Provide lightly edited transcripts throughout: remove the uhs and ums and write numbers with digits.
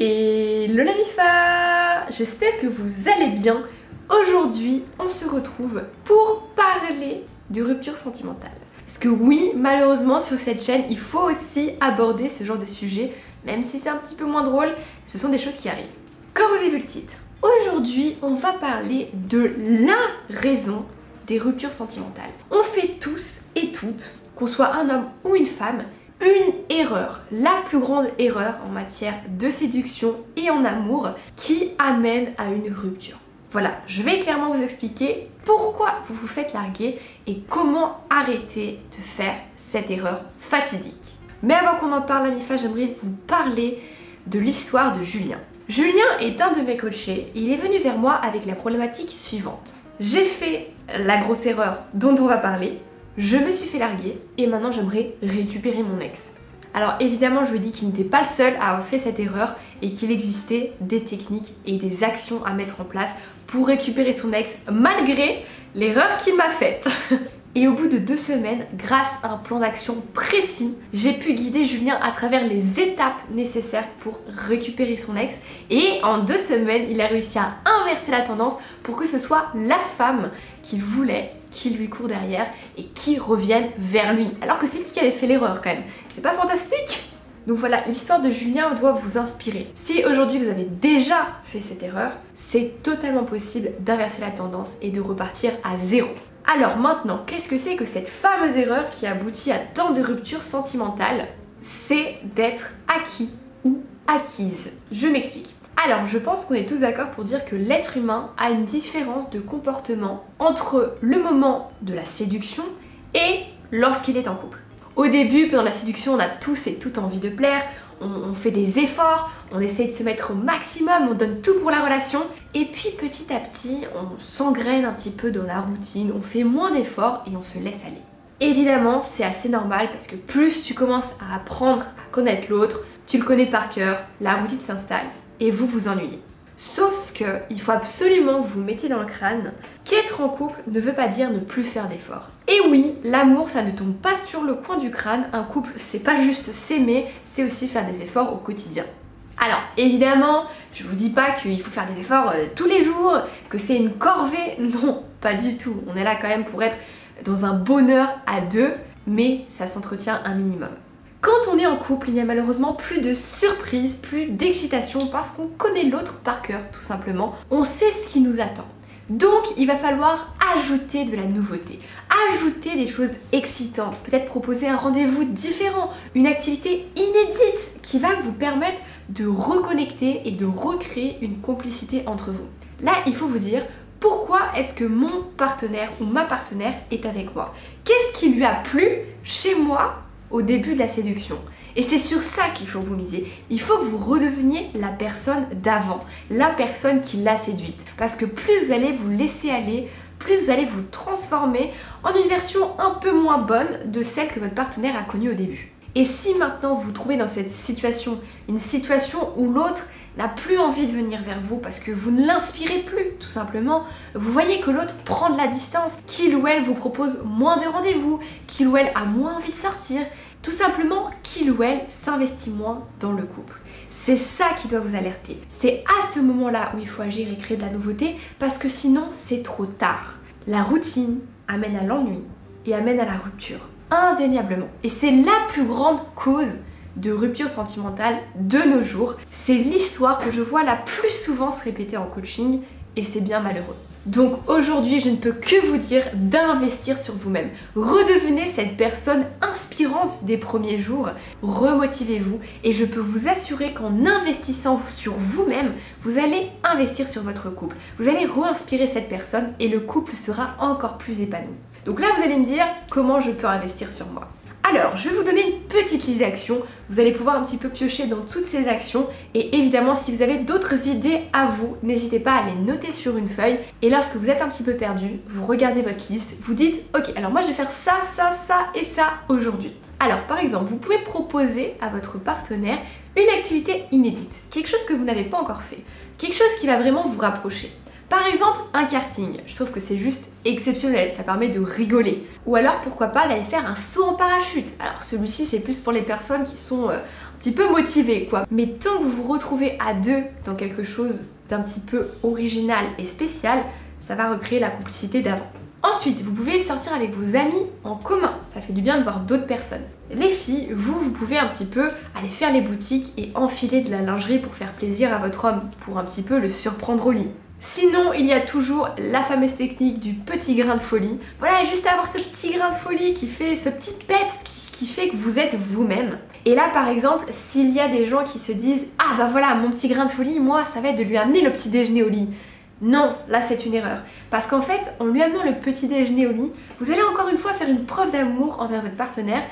Hello la MIFA! J'espère que vous allez bien. Aujourd'hui, on se retrouve pour parler de rupture sentimentale. Parce que oui, malheureusement sur cette chaîne, il faut aussi aborder ce genre de sujet, même si c'est un petit peu moins drôle, ce sont des choses qui arrivent. Comme vous avez vu le titre, aujourd'hui, on va parler de la raison des ruptures sentimentales. On fait tous et toutes, qu'on soit un homme ou une femme, une erreur, la plus grande erreur en matière de séduction et en amour qui amène à une rupture. Voilà, je vais clairement vous expliquer pourquoi vous vous faites larguer et comment arrêter de faire cette erreur fatidique. Mais avant qu'on en parle, la MIFA, j'aimerais vous parler de l'histoire de Julien. Julien est un de mes coachés et il est venu vers moi avec la problématique suivante. J'ai fait la grosse erreur dont on va parler, je me suis fait larguer et maintenant j'aimerais récupérer mon ex. Alors évidemment je lui ai dit qu'il n'était pas le seul à avoir fait cette erreur et qu'il existait des techniques et des actions à mettre en place pour récupérer son ex malgré l'erreur qu'il m'a faite. Et au bout de 2 semaines, grâce à un plan d'action précis, j'ai pu guider Julien à travers les étapes nécessaires pour récupérer son ex. Et en 2 semaines, il a réussi à inverser la tendance pour que ce soit la femme qu'il voulait qui lui court derrière et qui revienne vers lui. Alors que c'est lui qui avait fait l'erreur quand même. C'est pas fantastique ? Donc voilà, l'histoire de Julien doit vous inspirer. Si aujourd'hui vous avez déjà fait cette erreur, c'est totalement possible d'inverser la tendance et de repartir à zéro. Alors maintenant, qu'est-ce que c'est que cette fameuse erreur qui aboutit à tant de ruptures sentimentales? C'est d'être acquis ou acquise. Je m'explique. Alors, je pense qu'on est tous d'accord pour dire que l'être humain a une différence de comportement entre le moment de la séduction et lorsqu'il est en couple. Au début, pendant la séduction, on a tous et toutes envie de plaire, on fait des efforts, on essaie de se mettre au maximum, on donne tout pour la relation. Et puis petit à petit, on s'engraine un petit peu dans la routine, on fait moins d'efforts et on se laisse aller. Évidemment, c'est assez normal parce que plus tu commences à apprendre à connaître l'autre, tu le connais par cœur, la routine s'installe et vous vous ennuyez. Sauf que il faut absolument que vous mettiez dans le crâne qu'être en couple ne veut pas dire ne plus faire d'efforts. Et oui, l'amour ça ne tombe pas sur le coin du crâne, un couple c'est pas juste s'aimer, c'est aussi faire des efforts au quotidien. Alors évidemment, je vous dis pas qu'il faut faire des efforts tous les jours, que c'est une corvée, non, pas du tout. On est là quand même pour être dans un bonheur à deux, mais ça s'entretient un minimum. Quand on est en couple, il n'y a malheureusement plus de surprise, plus d'excitation parce qu'on connaît l'autre par cœur tout simplement. On sait ce qui nous attend. Donc il va falloir ajouter de la nouveauté, ajouter des choses excitantes, peut-être proposer un rendez-vous différent, une activité inédite qui va vous permettre de reconnecter et de recréer une complicité entre vous. Là, il faut vous dire pourquoi est-ce que mon partenaire ou ma partenaire est avec moi? Qu'est-ce qui lui a plu chez moi au début de la séduction? Et c'est sur ça qu'il faut vous miser. Il faut que vous redeveniez la personne d'avant, la personne qui l'a séduite. Parce que plus vous allez vous laisser aller, plus vous allez vous transformer en une version un peu moins bonne de celle que votre partenaire a connue au début. Et si maintenant vous vous trouvez dans cette situation, une situation où l'autre n'a plus envie de venir vers vous parce que vous ne l'inspirez plus tout simplement, vous voyez que l'autre prend de la distance, qu'il ou elle vous propose moins de rendez-vous, qu'il ou elle a moins envie de sortir, tout simplement qu'il ou elle s'investit moins dans le couple. C'est ça qui doit vous alerter. C'est à ce moment-là où il faut agir et créer de la nouveauté parce que sinon c'est trop tard. La routine amène à l'ennui et amène à la rupture, indéniablement. Et c'est la plus grande cause de rupture sentimentale de nos jours. C'est l'histoire que je vois la plus souvent se répéter en coaching et c'est bien malheureux. Donc aujourd'hui, je ne peux que vous dire d'investir sur vous-même. Redevenez cette personne inspirante des premiers jours, remotivez-vous et je peux vous assurer qu'en investissant sur vous-même, vous allez investir sur votre couple. Vous allez re-inspirer cette personne et le couple sera encore plus épanoui. Donc là, vous allez me dire comment je peux investir sur moi. Alors, je vais vous donner une petite liste d'actions. Vous allez pouvoir un petit peu piocher dans toutes ces actions. Et évidemment, si vous avez d'autres idées à vous, n'hésitez pas à les noter sur une feuille. Et lorsque vous êtes un petit peu perdu, vous regardez votre liste, vous dites « Ok, alors moi je vais faire ça, ça, ça et ça aujourd'hui. » Alors, par exemple, vous pouvez proposer à votre partenaire une activité inédite. Quelque chose que vous n'avez pas encore fait. Quelque chose qui va vraiment vous rapprocher. Par exemple, un karting. Je trouve que c'est juste exceptionnel, ça permet de rigoler. Ou alors, pourquoi pas, d'aller faire un saut en parachute. Alors celui-ci, c'est plus pour les personnes qui sont un petit peu motivé quoi. Mais tant que vous vous retrouvez à deux dans quelque chose d'un petit peu original et spécial, ça va recréer la complicité d'avant. Ensuite, vous pouvez sortir avec vos amis en commun, ça fait du bien de voir d'autres personnes. Les filles, vous pouvez un petit peu aller faire les boutiques et enfiler de la lingerie pour faire plaisir à votre homme, pour un petit peu le surprendre au lit. Sinon, il y a toujours la fameuse technique du petit grain de folie. Voilà, juste avoir ce petit grain de folie qui fait ce petit peps qui fait que vous êtes vous-même. Et là, par exemple, s'il y a des gens qui se disent « Ah bah voilà, mon petit grain de folie, moi, ça va être de lui amener le petit déjeuner au lit ». Non, là c'est une erreur. Parce qu'en fait, en lui amenant le petit déjeuner au lit, vous allez encore une fois faire une preuve d'amour envers votre partenaire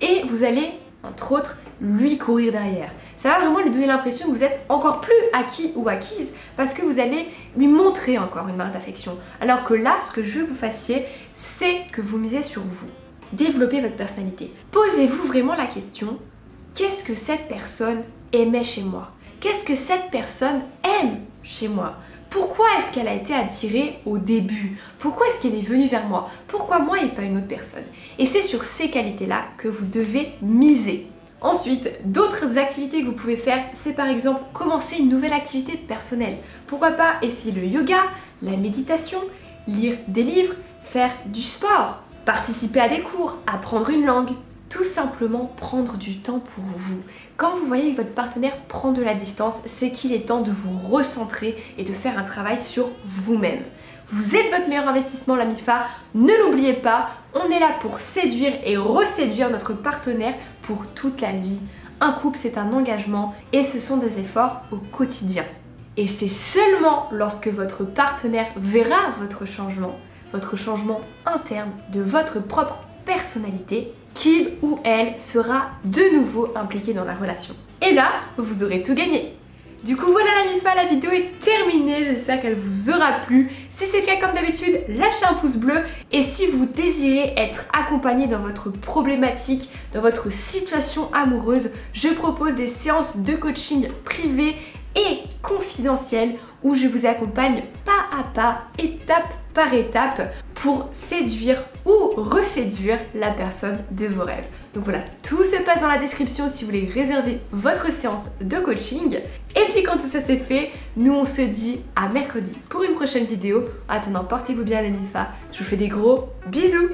et vous allez, entre autres, lui courir derrière. Ça va vraiment lui donner l'impression que vous êtes encore plus acquis ou acquise parce que vous allez lui montrer encore une marque d'affection. Alors que là, ce que je veux que vous fassiez, c'est que vous misez sur vous. Développez votre personnalité. Posez-vous vraiment la question, qu'est-ce que cette personne aimait chez moi? Qu'est-ce que cette personne aime chez moi? Pourquoi est-ce qu'elle a été attirée au début? Pourquoi est-ce qu'elle est venue vers moi? Pourquoi moi et pas une autre personne? Et c'est sur ces qualités-là que vous devez miser. Ensuite, d'autres activités que vous pouvez faire, c'est par exemple commencer une nouvelle activité personnelle. Pourquoi pas essayer le yoga, la méditation, lire des livres, faire du sport, participer à des cours, apprendre une langue. Tout simplement prendre du temps pour vous. Quand vous voyez que votre partenaire prend de la distance, c'est qu'il est temps de vous recentrer et de faire un travail sur vous-même. Vous êtes votre meilleur investissement, la MIFA, ne l'oubliez pas, on est là pour séduire et reséduire notre partenaire pour toute la vie. Un couple, c'est un engagement et ce sont des efforts au quotidien. Et c'est seulement lorsque votre partenaire verra votre changement interne de votre propre personnalité, qu'il ou elle sera de nouveau impliqué dans la relation. Et là, vous aurez tout gagné. Du coup voilà la MIFA, la vidéo est terminée, j'espère qu'elle vous aura plu. Si c'est le cas comme d'habitude, lâchez un pouce bleu. Et si vous désirez être accompagné dans votre problématique, dans votre situation amoureuse, je propose des séances de coaching privées et confidentielles où je vous accompagne pas à pas, étape par étape pour séduire ou reséduire la personne de vos rêves. Donc voilà, tout se passe dans la description si vous voulez réserver votre séance de coaching. Et puis quand tout ça c'est fait, nous on se dit à mercredi pour une prochaine vidéo. En attendant, portez-vous bien les MIFA, je vous fais des gros bisous.